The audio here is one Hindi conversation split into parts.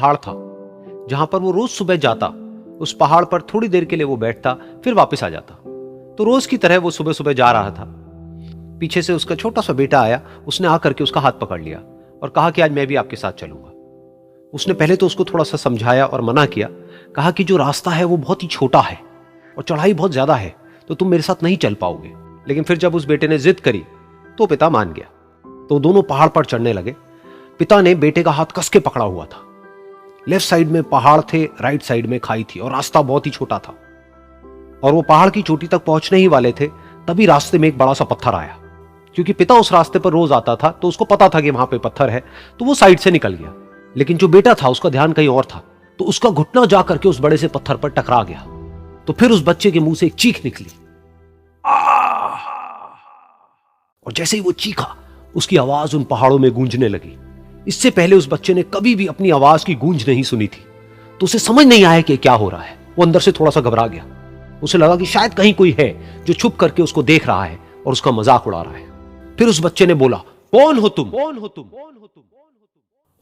पहाड़ था जहां पर वो रोज सुबह जाता। उस पहाड़ पर थोड़ी देर के लिए वो बैठता, फिर वापस आ जाता। तो रोज की तरह वो सुबह सुबह जा रहा था। पीछे से उसका छोटा सा बेटा आया। उसने आकर के उसका हाथ पकड़ लिया और कहा कि आज मैं भी आपके साथ चलूंगा। उसने पहले तो उसको थोड़ा सा समझाया और मना किया। कहा कि जो रास्ता है वो बहुत ही छोटा है और चढ़ाई बहुत ज्यादा है, तो तुम मेरे साथ नहीं चल पाओगे। लेकिन फिर जब उस बेटे ने जिद करी तो पिता मान गया। तो दोनों पहाड़ पर चढ़ने लगे। पिता ने बेटे का हाथ कस के पकड़ा हुआ था। लेफ्ट साइड में पहाड़ थे, राइट साइड में खाई थी और रास्ता बहुत ही छोटा था। और वो पहाड़ की चोटी तक पहुंचने ही वाले थे, तभी रास्ते में एक बड़ा सा पत्थर आया। क्योंकि पिता उस रास्ते पर रोज आता था तो उसको पता था कि वहां पे पत्थर है, तो वो साइड से निकल गया। लेकिन जो बेटा था उसका ध्यान कहीं और था, तो उसका घुटना जा करके उस बड़े से पत्थर पर टकरा गया। तो फिर उस बच्चे के मुंह से एक चीख निकली, और जैसे ही वो चीखा उसकी आवाज उन पहाड़ों में गूंजने लगी। इससे पहले उस बच्चे ने कभी भी अपनी आवाज की गूंज नहीं सुनी थी, तो उसे समझ नहीं आया कि क्या हो रहा है। वो अंदर से थोड़ा सा घबरा गया। उसे लगा कि शायद कहीं कोई है जो छुप करके उसको देख रहा है और उसका मजाक उड़ा रहा है। फिर उस बच्चे ने बोला, कौन हो तुम? कौन हो तुम?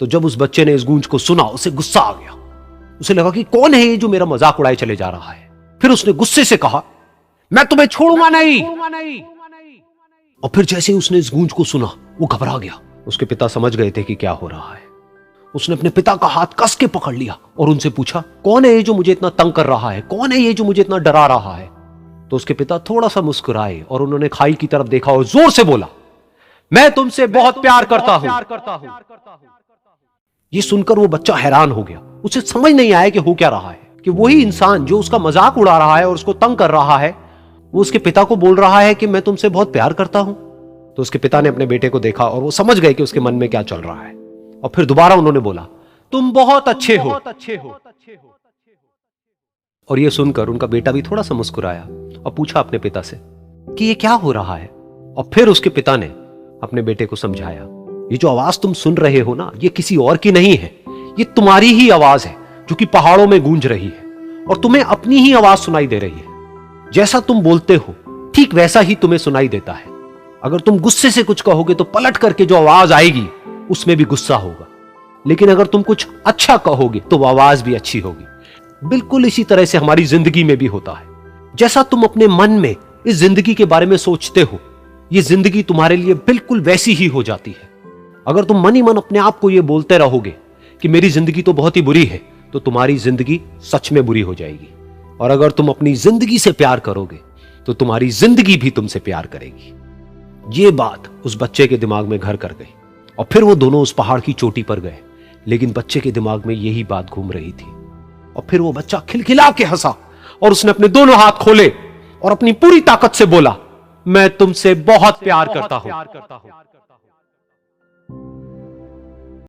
तो जब उस बच्चे ने इस गूंज को सुना, उसे गुस्सा आ गया। उसे लगा कि कौन है ये जो मेरा मजाक उड़ाए चले जा रहा है। फिर उसने गुस्से से कहा, मैं तुम्हें छोड़ूंगा नहीं। और फिर जैसे उसने इस गूंज को सुना वो घबरा गया। उसके पिता समझ गए थे कि क्या हो रहा है। उसने अपने पिता का हाथ कस के पकड़ लिया और उनसे पूछा, कौन है ये जो मुझे इतना तंग कर रहा है? कौन है ये जो मुझे इतना डरा रहा है? तो उसके पिता थोड़ा सा मुस्कुराए और उन्होंने खाई की तरफ देखा और जोर से बोला, मैं तुमसे बहुत प्यार करता हूं। ये सुनकर वो बच्चा हैरान हो गया। उसे समझ नहीं आया कि हो क्या रहा है, कि वही इंसान जो उसका मजाक उड़ा रहा है और उसको तंग कर रहा है, वो उसके पिता को बोल रहा है कि मैं तुमसे बहुत प्यार करता हूं। तो उसके पिता ने अपने बेटे को देखा और वो समझ गए कि उसके मन में क्या चल रहा है। और फिर दोबारा उन्होंने बोला, तुम बहुत अच्छे हो। और ये सुनकर उनका बेटा भी थोड़ा सा मुस्कुराया और पूछा अपने पिता से कि ये क्या हो रहा है। और फिर उसके पिता ने अपने बेटे को समझाया, ये जो आवाज तुम सुन रहे हो ना, ये किसी और की नहीं है, ये तुम्हारी ही आवाज है जो कि पहाड़ों में गूंज रही है और तुम्हें अपनी ही आवाज सुनाई दे रही है। जैसा तुम बोलते हो ठीक वैसा ही तुम्हें सुनाई देता है। अगर तुम गुस्से से कुछ कहोगे तो पलट करके जो आवाज आएगी उसमें भी गुस्सा होगा, लेकिन अगर तुम कुछ अच्छा कहोगे तो वो आवाज भी अच्छी होगी। बिल्कुल इसी तरह से हमारी जिंदगी में भी होता है। जैसा तुम अपने मन में इस जिंदगी के बारे में सोचते हो, ये जिंदगी तुम्हारे लिए बिल्कुल वैसी ही हो जाती है। अगर तुम मन ही मन अपने आप को ये बोलते रहोगे कि मेरी जिंदगी तो बहुत ही बुरी है, तो तुम्हारी जिंदगी सच में बुरी हो जाएगी। और अगर तुम अपनी जिंदगी से प्यार करोगे तो तुम्हारी जिंदगी भी तुमसे प्यार करेगी। ये बात उस बच्चे के दिमाग में घर कर गई और फिर वो दोनों उस पहाड़ की चोटी पर गए। लेकिन बच्चे के दिमाग में यही बात घूम रही थी। और फिर वो बच्चा खिलखिला के हंसा और उसने अपने दोनों हाथ खोले और अपनी पूरी ताकत से बोला, मैं तुमसे बहुत प्यार करता हूं।